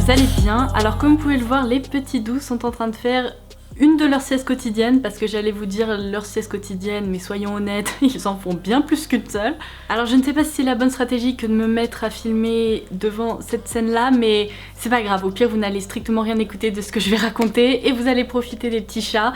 vous allez bien. Alors comme vous pouvez le voir, les petits doux sont en train de faire une de leurs siestes quotidiennes, parce que j'allais vous dire leur sieste quotidienne, mais soyons honnêtes, ils en font bien plus qu'une seule. Alors je ne sais pas si c'est la bonne stratégie que de me mettre à filmer devant cette scène-là, mais c'est pas grave, au pire vous n'allez strictement rien écouter de ce que je vais raconter, et vous allez profiter des petits chats.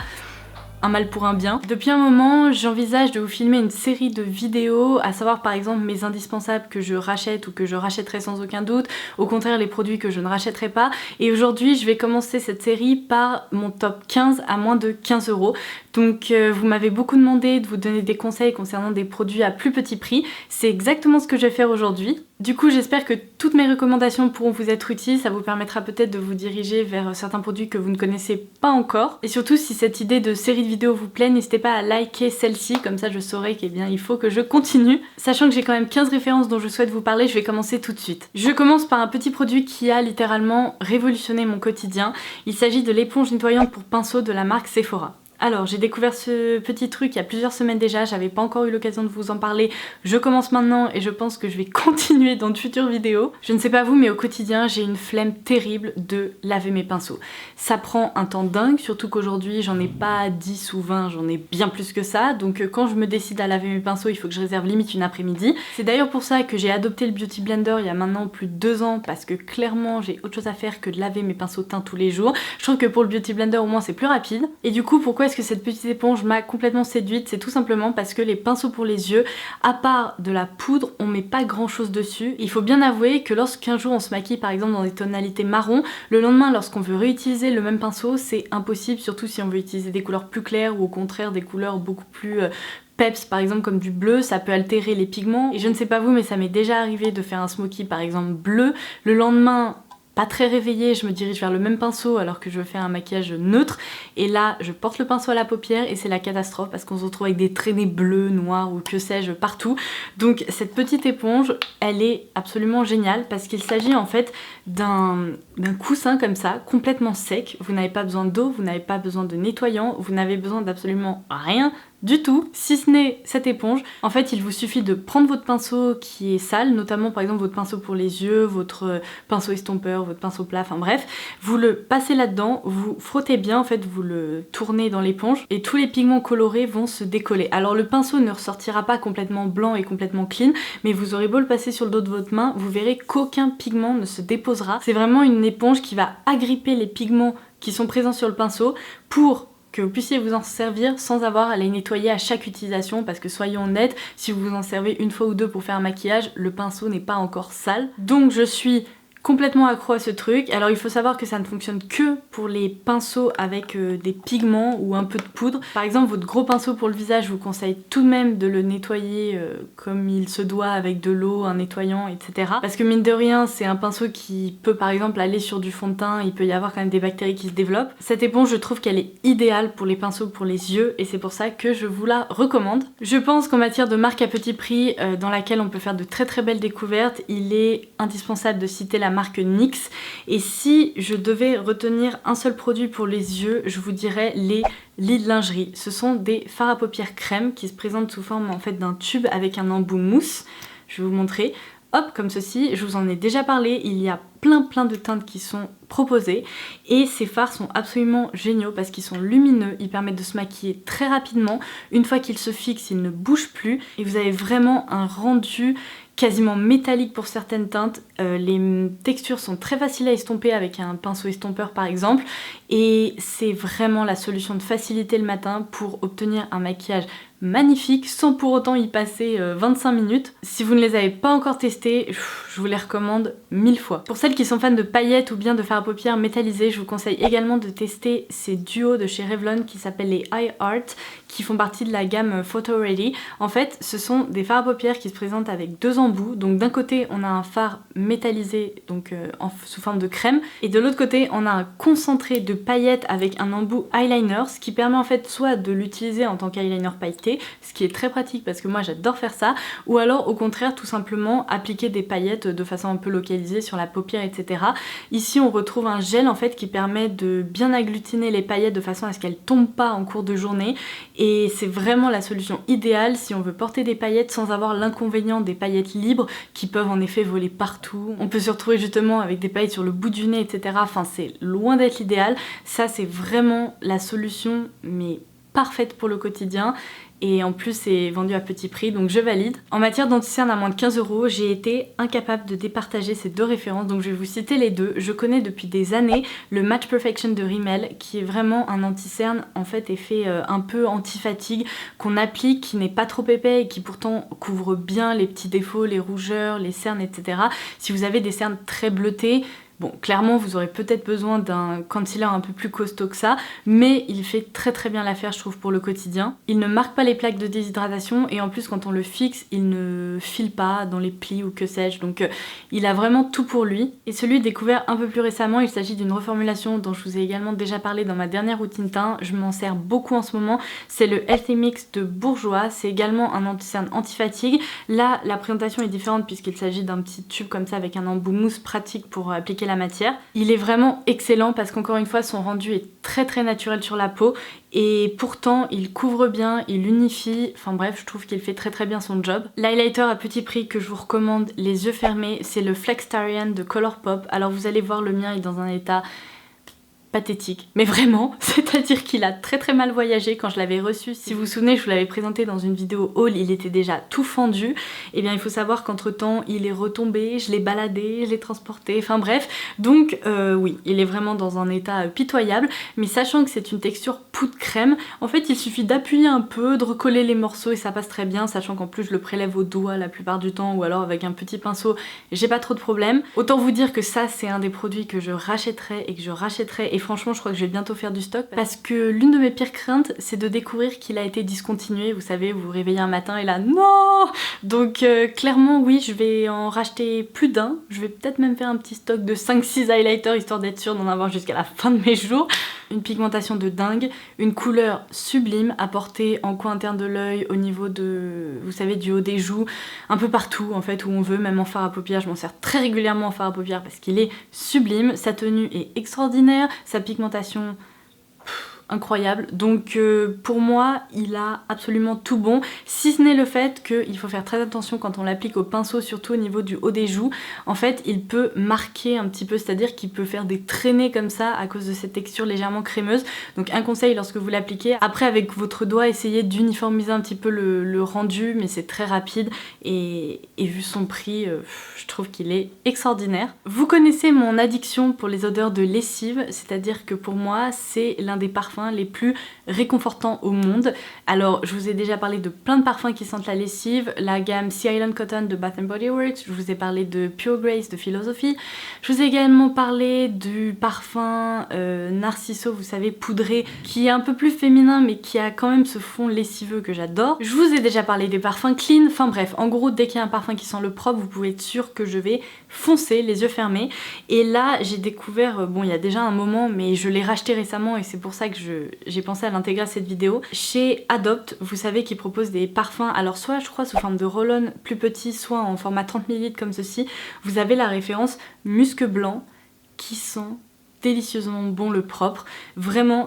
Un mal pour un bien. Depuis un moment, j'envisage de vous filmer une série de vidéos, à savoir par exemple mes indispensables que je rachète ou que je rachèterai sans aucun doute, au contraire les produits que je ne rachèterai pas. Et aujourd'hui, je vais commencer cette série par mon top 15 à moins de 15 €. Donc vous m'avez beaucoup demandé de vous donner des conseils concernant des produits à plus petit prix. C'est exactement ce que je vais faire aujourd'hui. Du coup, j'espère que toutes mes recommandations pourront vous être utiles, ça vous permettra peut-être de vous diriger vers certains produits que vous ne connaissez pas encore. Et surtout, si cette idée de série de vidéos vous plaît, n'hésitez pas à liker celle-ci, comme ça je saurai qu'il faut que je continue. Sachant que j'ai quand même 15 références dont je souhaite vous parler, je vais commencer tout de suite. Je commence par un petit produit qui a littéralement révolutionné mon quotidien. Il s'agit de l'éponge nettoyante pour pinceau de la marque Sephora. Alors, j'ai découvert ce petit truc il y a plusieurs semaines déjà, j'avais pas encore eu l'occasion de vous en parler. Je commence maintenant et je pense que je vais continuer dans de futures vidéos. Je ne sais pas vous, mais au quotidien, j'ai une flemme terrible de laver mes pinceaux. Ça prend un temps dingue, surtout qu'aujourd'hui, j'en ai pas 10 ou 20, j'en ai bien plus que ça. Donc quand je me décide à laver mes pinceaux, il faut que je réserve limite une après-midi. C'est d'ailleurs pour ça que j'ai adopté le Beauty Blender il y a maintenant plus de 2 ans, parce que clairement, j'ai autre chose à faire que de laver mes pinceaux teints tous les jours. Je trouve que pour le Beauty Blender, au moins, c'est plus rapide. Et du coup, pourquoi est-ce que cette petite éponge m'a complètement séduite? C'est tout simplement parce que les pinceaux pour les yeux, à part de la poudre, on met pas grand chose dessus. Il faut bien avouer que lorsqu'un jour on se maquille par exemple dans des tonalités marron, le lendemain lorsqu'on veut réutiliser le même pinceau, c'est impossible, surtout si on veut utiliser des couleurs plus claires ou au contraire des couleurs beaucoup plus peps, par exemple comme du bleu, ça peut altérer les pigments. Et je ne sais pas vous, mais ça m'est déjà arrivé de faire un smoky par exemple bleu, le lendemain pas très réveillée, je me dirige vers le même pinceau alors que je veux faire un maquillage neutre, et là je porte le pinceau à la paupière et c'est la catastrophe parce qu'on se retrouve avec des traînées bleues, noires ou que sais-je partout. Donc cette petite éponge, elle est absolument géniale parce qu'il s'agit en fait d'un coussin comme ça, complètement sec. Vous n'avez pas besoin d'eau, vous n'avez pas besoin de nettoyant, vous n'avez besoin d'absolument rien du tout, si ce n'est cette éponge. En fait, il vous suffit de prendre votre pinceau qui est sale, notamment par exemple votre pinceau pour les yeux, votre pinceau estompeur, votre pinceau plat, enfin bref, vous le passez là-dedans, vous frottez bien, en fait vous le tournez dans l'éponge et tous les pigments colorés vont se décoller. Alors le pinceau ne ressortira pas complètement blanc et complètement clean, mais vous aurez beau le passer sur le dos de votre main, vous verrez qu'aucun pigment ne se déposera. C'est vraiment une éponge qui va agripper les pigments qui sont présents sur le pinceau pour que vous puissiez vous en servir sans avoir à les nettoyer à chaque utilisation, parce que soyons honnêtes, si vous vous en servez une fois ou deux pour faire un maquillage, le pinceau n'est pas encore sale. Donc je suis complètement accro à ce truc. Alors il faut savoir que ça ne fonctionne que pour les pinceaux avec des pigments ou un peu de poudre. Par exemple votre gros pinceau pour le visage, je vous conseille tout de même de le nettoyer comme il se doit avec de l'eau, un nettoyant, etc. Parce que mine de rien c'est un pinceau qui peut par exemple aller sur du fond de teint, il peut y avoir quand même des bactéries qui se développent. Cette éponge je trouve qu'elle est idéale pour les pinceaux pour les yeux et c'est pour ça que je vous la recommande. Je pense qu'en matière de marque à petit prix dans laquelle on peut faire de très très belles découvertes, il est indispensable de citer la marque NYX, et si je devais retenir un seul produit pour les yeux, je vous dirais les Lid Lingerie. Ce sont des fards à paupières crème qui se présentent sous forme en fait d'un tube avec un embout mousse. Je vais vous montrer. Hop, comme ceci, je vous en ai déjà parlé, il y a plein de teintes qui sont proposées et ces fards sont absolument géniaux parce qu'ils sont lumineux, ils permettent de se maquiller très rapidement. Une fois qu'ils se fixent, ils ne bougent plus et vous avez vraiment un rendu quasiment métallique pour certaines teintes. Les textures sont très faciles à estomper avec un pinceau estompeur par exemple, et c'est vraiment la solution de facilité le matin pour obtenir un maquillage magnifique sans pour autant y passer 25 minutes. Si vous ne les avez pas encore testés, je vous les recommande 1000 fois. Pour celles qui sont fans de paillettes ou bien de fards à paupières métallisés, je vous conseille également de tester ces duos de chez Revlon qui s'appellent les Eye Art, qui font partie de la gamme Photo Ready. En fait, ce sont des fards à paupières qui se présentent avec deux embouts. Donc d'un côté, on a un fard métallisé, donc sous forme de crème, et de l'autre côté, on a un concentré de paillettes avec un embout eyeliner, ce qui permet en fait soit de l'utiliser en tant qu'eyeliner pailleté, ce qui est très pratique parce que moi j'adore faire ça, ou alors au contraire tout simplement appliquer des paillettes de façon un peu localisée sur la paupière paupières, etc. Ici on retrouve un gel en fait qui permet de bien agglutiner les paillettes de façon à ce qu'elles tombent pas en cours de journée, et c'est vraiment la solution idéale si on veut porter des paillettes sans avoir l'inconvénient des paillettes libres qui peuvent en effet voler partout. On peut se retrouver justement avec des paillettes sur le bout du nez, etc. Enfin c'est loin d'être l'idéal. Ça c'est vraiment la solution mais parfaite pour le quotidien. Et en plus c'est vendu à petit prix, donc je valide. En matière d'anti-cerne à moins de 15 €, j'ai été incapable de départager ces deux références, donc je vais vous citer les deux. Je connais depuis des années le Match Perfection de Rimmel, qui est vraiment un anti-cerne, en fait effet un peu anti-fatigue, qu'on applique, qui n'est pas trop épais et qui pourtant couvre bien les petits défauts, les rougeurs, les cernes, etc. Si vous avez des cernes très bleutées, bon, clairement, vous aurez peut-être besoin d'un concealer un peu plus costaud que ça, mais il fait très très bien l'affaire, je trouve, pour le quotidien. Il ne marque pas les plaques de déshydratation et en plus, quand on le fixe, il ne file pas dans les plis ou que sais-je, donc il a vraiment tout pour lui. Et celui découvert un peu plus récemment, il s'agit d'une reformulation dont je vous ai également déjà parlé dans ma dernière routine teint, je m'en sers beaucoup en ce moment, c'est le Healthy Mix de Bourjois, c'est également un anti-cerne anti-fatigue. Là, la présentation est différente puisqu'il s'agit d'un petit tube comme ça avec un embout mousse pratique pour appliquer la matière. Il est vraiment excellent parce qu'encore une fois son rendu est très très naturel sur la peau et pourtant il couvre bien, il unifie, enfin bref je trouve qu'il fait très très bien son job. L'highlighter à petit prix que je vous recommande les yeux fermés, c'est le Flextarian de Colourpop. Alors vous allez voir, le mien est dans un état pathétique, mais vraiment, c'est-à-dire qu'il a très très mal voyagé quand je l'avais reçu. Si vous vous souvenez, je vous l'avais présenté dans une vidéo haul, il était déjà tout fendu. Et bien il faut savoir qu'entre temps il est retombé, je l'ai baladé, je l'ai transporté, enfin bref. Donc oui, il est vraiment dans un état pitoyable, mais sachant que c'est une texture poudre crème, en fait il suffit d'appuyer un peu, de recoller les morceaux et ça passe très bien, sachant qu'en plus je le prélève au doigt la plupart du temps ou alors avec un petit pinceau, j'ai pas trop de problème. Autant vous dire que ça c'est un des produits que je rachèterai et que je rachèterai, et franchement je crois que je vais bientôt faire du stock parce que l'une de mes pires craintes c'est de découvrir qu'il a été discontinué. Vous savez, vous vous réveillez un matin et là non. Donc clairement oui, je vais en racheter plus d'un, je vais peut-être même faire un petit stock de 5-6 highlighters histoire d'être sûre d'en avoir jusqu'à la fin de mes jours. Une pigmentation de dingue, une couleur sublime apportée en coin interne de l'œil, au niveau de, vous savez, du haut des joues, un peu partout en fait où on veut, même en fard à paupières. Je m'en sers très régulièrement en fard à paupières parce qu'il est sublime, sa tenue est extraordinaire, sa pigmentation incroyable. Donc pour moi il a absolument tout bon, si ce n'est le fait qu'il faut faire très attention quand on l'applique au pinceau, surtout au niveau du haut des joues. En fait il peut marquer un petit peu, c'est à dire qu'il peut faire des traînées comme ça à cause de cette texture légèrement crémeuse. Donc un conseil lorsque vous l'appliquez, après avec votre doigt essayez d'uniformiser un petit peu le rendu, mais c'est très rapide et vu son prix je trouve qu'il est extraordinaire. Vous connaissez mon addiction pour les odeurs de lessive, c'est à dire que pour moi c'est l'un des parfums les plus réconfortants au monde. Alors je vous ai déjà parlé de plein de parfums qui sentent la lessive, la gamme Sea Island Cotton de Bath & Body Works, je vous ai parlé de Pure Grace de Philosophy, je vous ai également parlé du parfum Narciso, vous savez, poudré, qui est un peu plus féminin mais qui a quand même ce fond lessiveux que j'adore. Je vous ai déjà parlé des parfums clean, enfin bref, en gros dès qu'il y a un parfum qui sent le propre, vous pouvez être sûr que je vais foncer les yeux fermés. Et là j'ai découvert, bon il y a déjà un moment mais je l'ai racheté récemment et c'est pour ça que j'ai pensé à l'intégrer à cette vidéo, chez Adopt, vous savez, qui propose des parfums, alors soit je crois sous forme de roll-on plus petit, soit en format 30 ml comme ceci. Vous avez la référence musc blanc qui sent délicieusement bon le propre. Vraiment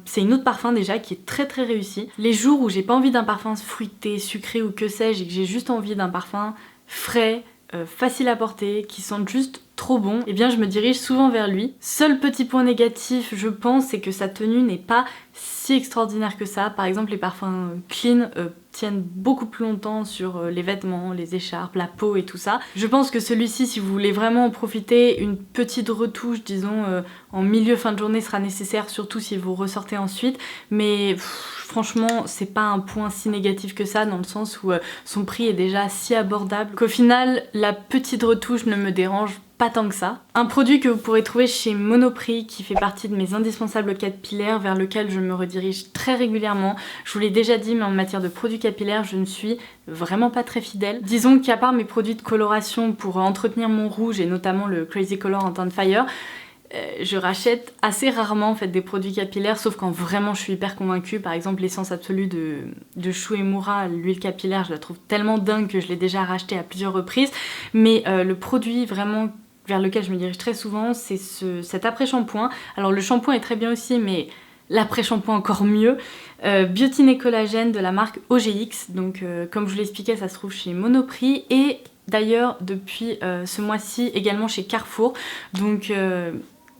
c'est une autre parfum déjà qui est très très réussi. Les jours où j'ai pas envie d'un parfum fruité, sucré ou que sais-je et que j'ai juste envie d'un parfum frais, facile à porter, qui sentent juste trop bon, et bien je me dirige souvent vers lui. Seul petit point négatif je pense, c'est que sa tenue n'est pas si extraordinaire que ça. Par exemple les parfums clean tiennent beaucoup plus longtemps sur les vêtements, les écharpes, la peau et tout ça. Je pense que celui-ci, si vous voulez vraiment en profiter, une petite retouche disons en milieu fin de journée sera nécessaire, surtout si vous ressortez ensuite, mais franchement c'est pas un point si négatif que ça, dans le sens où son prix est déjà si abordable qu'au final la petite retouche ne me dérange pas tant que ça. Un produit que vous pourrez trouver chez Monoprix qui fait partie de mes indispensables capillaires, vers lequel je me redirige très régulièrement. Je vous l'ai déjà dit, mais en matière de produits capillaires je ne suis vraiment pas très fidèle. Disons qu'à part mes produits de coloration pour entretenir mon rouge et notamment le Crazy Color Intense Fire, je rachète assez rarement en fait des produits capillaires, sauf quand vraiment je suis hyper convaincue. Par exemple l'essence absolue de Shu Uemura, l'huile capillaire, je la trouve tellement dingue que je l'ai déjà racheté à plusieurs reprises. Mais le produit vraiment vers lequel je me dirige très souvent, c'est cet après-shampoing. Alors le shampoing est très bien aussi, mais l'après-shampoing encore mieux. Biotin et collagène de la marque OGX. Donc comme je vous l'expliquais, ça se trouve chez Monoprix et d'ailleurs depuis ce mois-ci également chez Carrefour. Donc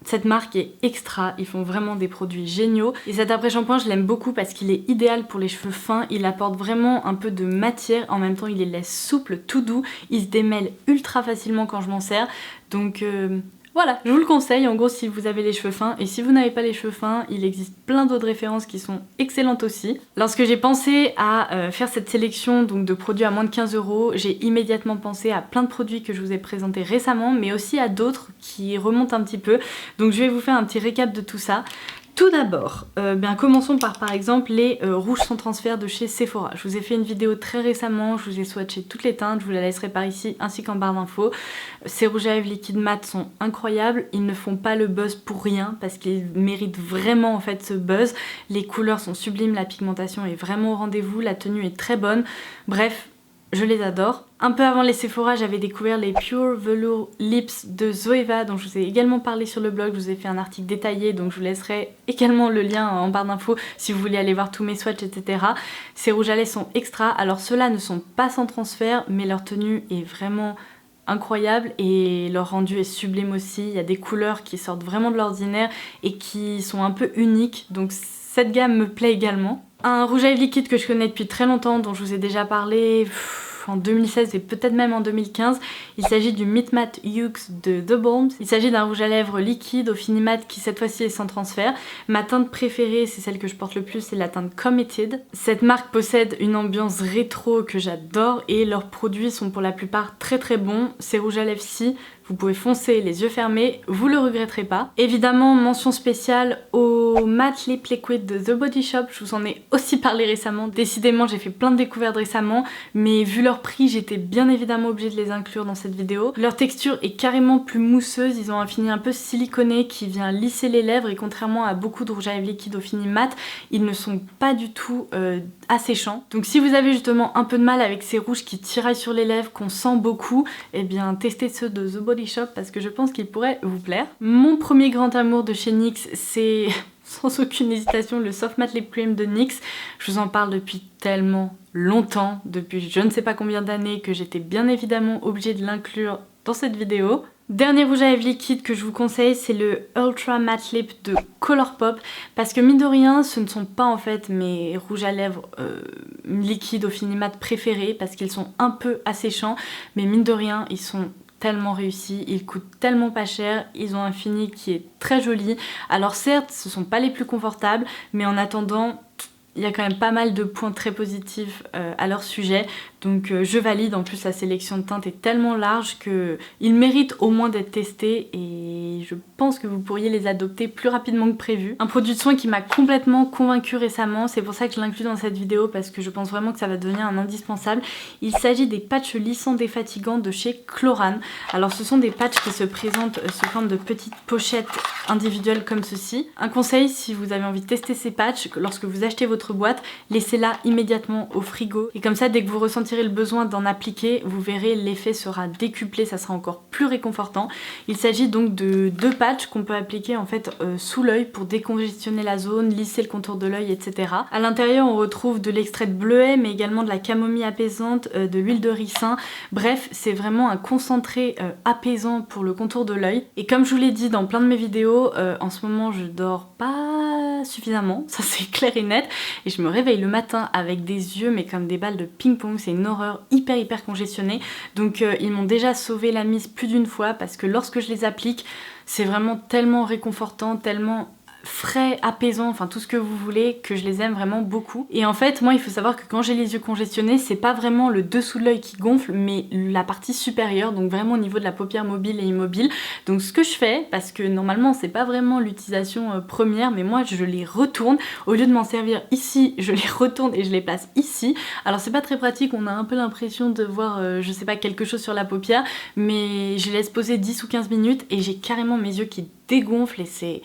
cette marque est extra, ils font vraiment des produits géniaux. Et cet après-shampoing, je l'aime beaucoup parce qu'il est idéal pour les cheveux fins. Il apporte vraiment un peu de matière, en même temps il les laisse souples, tout doux. Il se démêle ultra facilement quand je m'en sers. Donc voilà, je vous le conseille en gros si vous avez les cheveux fins. Et si vous n'avez pas les cheveux fins, il existe plein d'autres références qui sont excellentes aussi. Lorsque j'ai pensé à faire cette sélection donc, de produits à moins de 15 €, j'ai immédiatement pensé à plein de produits que je vous ai présentés récemment, mais aussi à d'autres qui remontent un petit peu. Donc je vais vous faire un petit récap de tout ça. Tout d'abord, commençons par exemple les rouges sans transfert de chez Sephora. Je vous ai fait une vidéo très récemment, je vous ai swatché toutes les teintes, je vous la laisserai par ici ainsi qu'en barre d'infos. Ces rouges à lèvres liquides mat sont incroyables, ils ne font pas le buzz pour rien parce qu'ils méritent vraiment en fait ce buzz. Les couleurs sont sublimes, la pigmentation est vraiment au rendez-vous, la tenue est très bonne. Bref, je les adore. Un peu avant les Sephora, j'avais découvert les Pure Velour Lips de Zoeva dont je vous ai également parlé sur le blog. Je vous ai fait un article détaillé donc je vous laisserai également le lien en barre d'infos si vous voulez aller voir tous mes swatchs, etc. Ces rouges à lèvres sont extra. Alors ceux-là ne sont pas sans transfert mais leur tenue est vraiment incroyable et leur rendu est sublime aussi. Il y a des couleurs qui sortent vraiment de l'ordinaire et qui sont un peu uniques, donc cette gamme me plaît également. Un rouge à lèvres liquide que je connais depuis très longtemps, dont je vous ai déjà parlé en 2016 et peut-être même en 2015. Il s'agit du Meet Matte Hughes de The Balm. Il s'agit d'un rouge à lèvres liquide au fini mat qui cette fois-ci est sans transfert. Ma teinte préférée, c'est celle que je porte le plus, c'est la teinte Committed. Cette marque possède une ambiance rétro que j'adore et leurs produits sont pour la plupart très très bons. Ces rouges à lèvres-ci, vous pouvez foncer les yeux fermés, vous le regretterez pas. Évidemment, mention spéciale au Matte Lip Liquid de The Body Shop, je vous en ai aussi parlé récemment. Décidément, j'ai fait plein de découvertes récemment, mais vu leur prix, j'étais bien évidemment obligée de les inclure dans cette vidéo. Leur texture est carrément plus mousseuse, ils ont un fini un peu siliconé qui vient lisser les lèvres et contrairement à beaucoup de rouges à lèvres liquides au fini mat, ils ne sont pas du tout asséchants. Donc si vous avez justement un peu de mal avec ces rouges qui tiraillent sur les lèvres, qu'on sent beaucoup, eh bien testez ceux de The Body Shop parce que je pense qu'ils pourraient vous plaire. Mon premier grand amour de chez NYX, c'est sans aucune hésitation le Soft Matte Lip Cream de NYX. Je vous en parle depuis tellement longtemps, depuis je ne sais pas combien d'années, que j'étais bien évidemment obligée de l'inclure dans cette vidéo. Dernier rouge à lèvres liquide que je vous conseille, c'est le Ultra Matte Lip de Colourpop parce que mine de rien, ce ne sont pas en fait mes rouges à lèvres liquides au fini mat préférés parce qu'ils sont un peu asséchants, mais mine de rien, ils sont tellement réussis, ils coûtent tellement pas cher, ils ont un fini qui est très joli. Alors certes, ce sont pas les plus confortables, mais en attendant, il y a quand même pas mal de points très positifs à leur sujet. Donc je valide, en plus la sélection de teintes est tellement large qu'ils méritent au moins d'être testés et je pense que vous pourriez les adopter plus rapidement que prévu. Un produit de soin qui m'a complètement convaincue récemment, c'est pour ça que je l'inclus dans cette vidéo parce que je pense vraiment que ça va devenir un indispensable. Il s'agit des patchs lissants défatigants de chez Chlorane. Alors ce sont des patchs qui se présentent sous forme de petites pochettes individuelles comme ceci. Un conseil, si vous avez envie de tester ces patchs, lorsque vous achetez votre boîte, laissez-la immédiatement au frigo et comme ça dès que vous ressentez le besoin d'en appliquer, vous verrez l'effet sera décuplé, ça sera encore plus réconfortant. Il s'agit donc de 2 patchs qu'on peut appliquer en fait sous l'œil pour décongestionner la zone, lisser le contour de l'œil, etc. À l'intérieur on retrouve de l'extrait de bleuet mais également de la camomille apaisante, de l'huile de ricin. Bref, c'est vraiment un concentré apaisant pour le contour de l'œil. Et comme je vous l'ai dit dans plein de mes vidéos, en ce moment je dors pas suffisamment, ça c'est clair et net, et je me réveille le matin avec des yeux mais comme des balles de ping-pong, c'est une horreur, hyper congestionnée. Donc ils m'ont déjà sauvé la mise plus d'une fois parce que lorsque je les applique, c'est vraiment tellement réconfortant, tellement frais, apaisant, enfin tout ce que vous voulez, que je les aime vraiment beaucoup. Et en fait, moi il faut savoir que quand j'ai les yeux congestionnés, c'est pas vraiment le dessous de l'œil qui gonfle, mais la partie supérieure, donc vraiment au niveau de la paupière mobile et immobile. Donc ce que je fais, parce que normalement c'est pas vraiment l'utilisation première, mais moi je les retourne, au lieu de m'en servir ici, je les retourne et je les place ici. Alors c'est pas très pratique, on a un peu l'impression de voir, je sais pas, quelque chose sur la paupière, mais je laisse poser 10 ou 15 minutes et j'ai carrément mes yeux qui dégonflent et c'est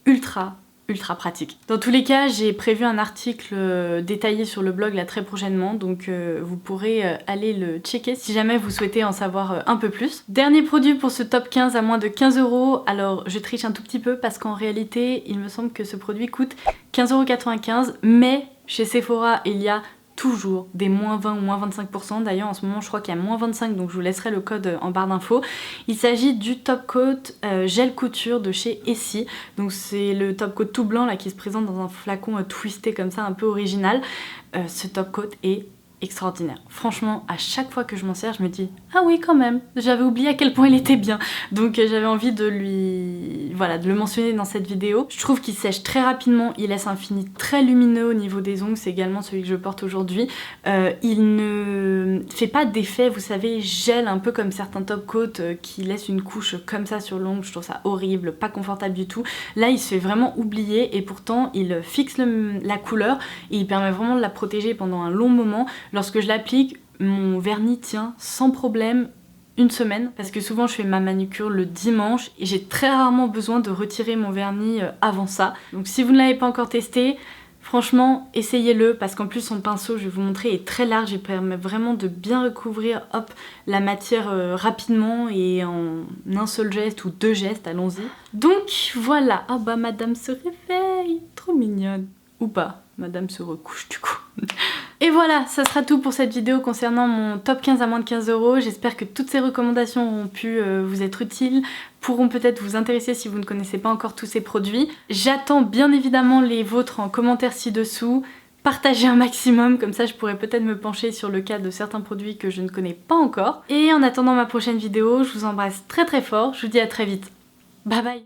ultra ultra pratique. Dans tous les cas, j'ai prévu un article détaillé sur le blog là très prochainement, donc vous pourrez aller le checker si jamais vous souhaitez en savoir un peu plus. Dernier produit pour ce top 15 à moins de 15 €. Alors je triche un tout petit peu parce qu'en réalité, il me semble que ce produit coûte 15,95 €, mais chez Sephora, il y a toujours des moins 20 ou moins 25%. D'ailleurs en ce moment je crois qu'il y a moins 25, donc je vous laisserai le code en barre d'infos. Il s'agit du top coat gel couture de chez Essie. Donc c'est le top coat tout blanc là qui se présente dans un flacon twisté comme ça, un peu original. Ce top coat est extraordinaire. Franchement, à chaque fois que je m'en sers, je me dis ah oui quand même, j'avais oublié à quel point il était bien. Donc j'avais envie de de le mentionner dans cette vidéo. Je trouve qu'il sèche très rapidement, il laisse un fini très lumineux au niveau des ongles, c'est également celui que je porte aujourd'hui. Il ne fait pas d'effet, vous savez, gel un peu comme certains top coats qui laissent une couche comme ça sur l'ongle. Je trouve ça horrible, pas confortable du tout. Là il se fait vraiment oublier et pourtant il fixe la couleur et il permet vraiment de la protéger pendant un long moment. Lorsque je l'applique, mon vernis tient sans problème une semaine parce que souvent je fais ma manucure le dimanche et j'ai très rarement besoin de retirer mon vernis avant ça. Donc si vous ne l'avez pas encore testé, franchement essayez-le parce qu'en plus son pinceau, je vais vous montrer, est très large et permet vraiment de bien recouvrir la matière rapidement et en un seul geste ou 2 gestes, allons-y. Donc voilà, ah bah madame se réveille, trop mignonne. Ou pas, madame se recouche du coup. Et voilà, ça sera tout pour cette vidéo concernant mon top 15 à moins de 15 €. J'espère que toutes ces recommandations auront pu vous être utiles, pourront peut-être vous intéresser si vous ne connaissez pas encore tous ces produits. J'attends bien évidemment les vôtres en commentaire ci-dessous. Partagez un maximum, comme ça je pourrais peut-être me pencher sur le cas de certains produits que je ne connais pas encore. Et en attendant ma prochaine vidéo, je vous embrasse très très fort, je vous dis à très vite. Bye bye.